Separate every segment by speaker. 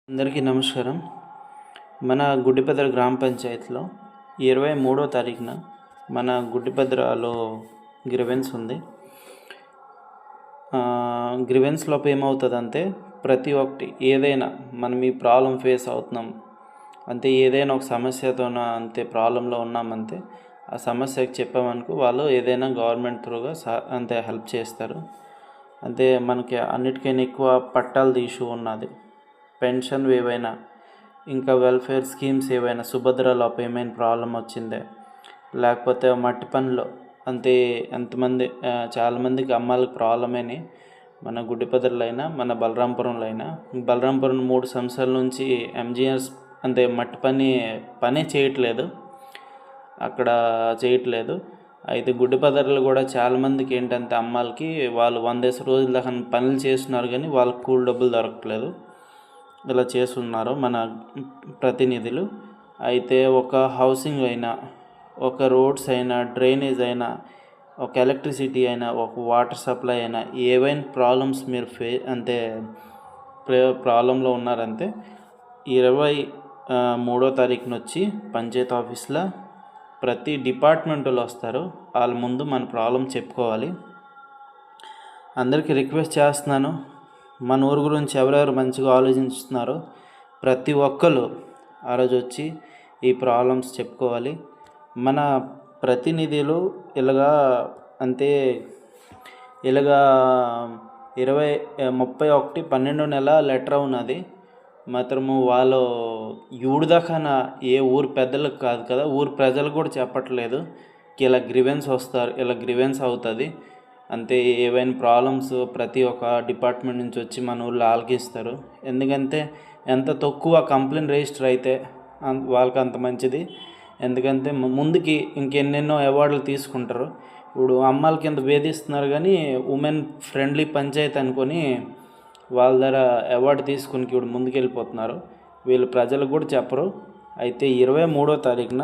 Speaker 1: అందరికీ నమస్కారం. మన గుడ్డిపద్ర గ్రామ పంచాయతీలో 23వ తారీఖున మన గుడ్డిపద్రలో గ్రీవెన్స్ ఉంది. గ్రీవెన్స్లోపు ఏమవుతుందంటే ప్రతి ఒక్కటి ఏదైనా మనం ఈ ప్రాబ్లం ఫేస్ అవుతున్నాం అంతే, ఏదైనా ఒక సమస్యతోన అంతే ప్రాబ్లంలో ఉన్నామంటే ఆ సమస్యకి చెప్పామనుకో వాళ్ళు ఏదైనా గవర్నమెంట్ త్రూగా అంతే హెల్ప్ చేస్తారు. అంతే మనకి అన్నిటికైనా ఎక్కువ పట్టాలది ఇష్యూ ఉన్నది. పెన్షన్ ఏవైనా ఇంకా వెల్ఫేర్ స్కీమ్స్ ఏవైనా సుభద్రలో ఏమైనా ప్రాబ్లం వచ్చిందే, లేకపోతే మట్టి పనులు అంతే ఎంతమంది చాలామందికి అమ్మాయిలకు ప్రాబ్లమేని మన గుడ్డిపద్రలో అయినా మన బలరాంపురంలో అయినా. బలరాంపురం 3 సంవత్సరాల నుంచి ఎంజీఎస్ అంతే మట్టి పనే చేయట్లేదు, అక్కడ చేయట్లేదు. అయితే గుడ్డిపద్రలో కూడా చాలామందికి ఏంటంటే అమ్మాయిలకి వాళ్ళు 100 రోజుల దాకా పనులు చేస్తున్నారు కానీ వాళ్ళకి కూలి డబ్బులు దొరకట్లేదు. ఇలా చేస్తున్నారు మన ప్రతినిధులు. అయితే ఒక హౌసింగ్ అయినా, ఒక రోడ్స్ అయినా, డ్రైనేజ్ అయినా, ఒక ఎలక్ట్రిసిటీ అయినా, ఒక వాటర్ సప్లై అయినా ఏవైనా ప్రాబ్లమ్స్ మీరు అంతే ప్రాబ్లంలో ఉన్నారంటే 23వ తారీఖున వచ్చి పంచాయతీ ఆఫీస్లో ప్రతి డిపార్ట్మెంట్లో వస్తారు. వాళ్ళ ముందు మన ప్రాబ్లం చెప్పుకోవాలి. అందరికీ రిక్వెస్ట్ చేస్తున్నాను, మన ఊరు గురించి ఎవరెవరు మంచిగా ఆలోచిస్తున్నారో ప్రతి ఒక్కరు ఆ రోజు వచ్చి ఈ ప్రాబ్లమ్స్ చెప్పుకోవాలి. మన ప్రతినిధులు ఇలాగా అంతే 31/12 లెటర్ ఉన్నది మాత్రము వాళ్ళు దాకా ఏ ఊరు పెద్దలకు కాదు కదా, ఊరు ప్రజలకు కూడా చెప్పట్లేదు. ఇలా గ్రీవెన్స్ వస్తారు, ఇలా గ్రీవెన్స్ అవుతుంది అంతే. ఏవైనా ప్రాబ్లమ్స్ ప్రతి ఒక్క డిపార్ట్మెంట్ నుంచి వచ్చి మన ఊళ్ళో ఆలకిస్తారు. ఎందుకంటే ఎంత తక్కువ కంప్లైంట్ రిజిస్టర్ అయితే వాళ్ళకి అంత మంచిది. ఎందుకంటే ముందుకి ఇంకెన్నెన్నో అవార్డులు తీసుకుంటారు. ఇప్పుడు అమ్మాయిల కింద వేధిస్తున్నారు కానీ ఉమెన్ ఫ్రెండ్లీ పంచాయతీ అనుకొని వాళ్ళ దగ్గర అవార్డు తీసుకుని ఇప్పుడు ముందుకెళ్ళిపోతున్నారు. వీళ్ళు ప్రజలకు కూడా చెప్పరు. అయితే 23వ తారీఖున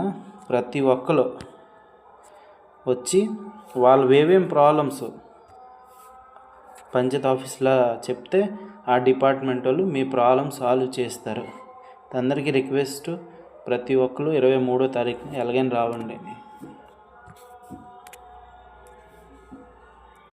Speaker 1: ప్రతి ఒక్కరు వచ్చి వాళ్ళు ఏమేం ప్రాబ్లమ్స్ పంచాయతీ ఆఫీస్లో చెప్తే ఆ డిపార్ట్మెంట్ వాళ్ళు మీ ప్రాబ్లమ్ సాల్వ్ చేస్తారు. అందరికీ రిక్వెస్ట్, ప్రతి ఒక్కరు 23వ తారీఖున ఎలాగైనా రావండి.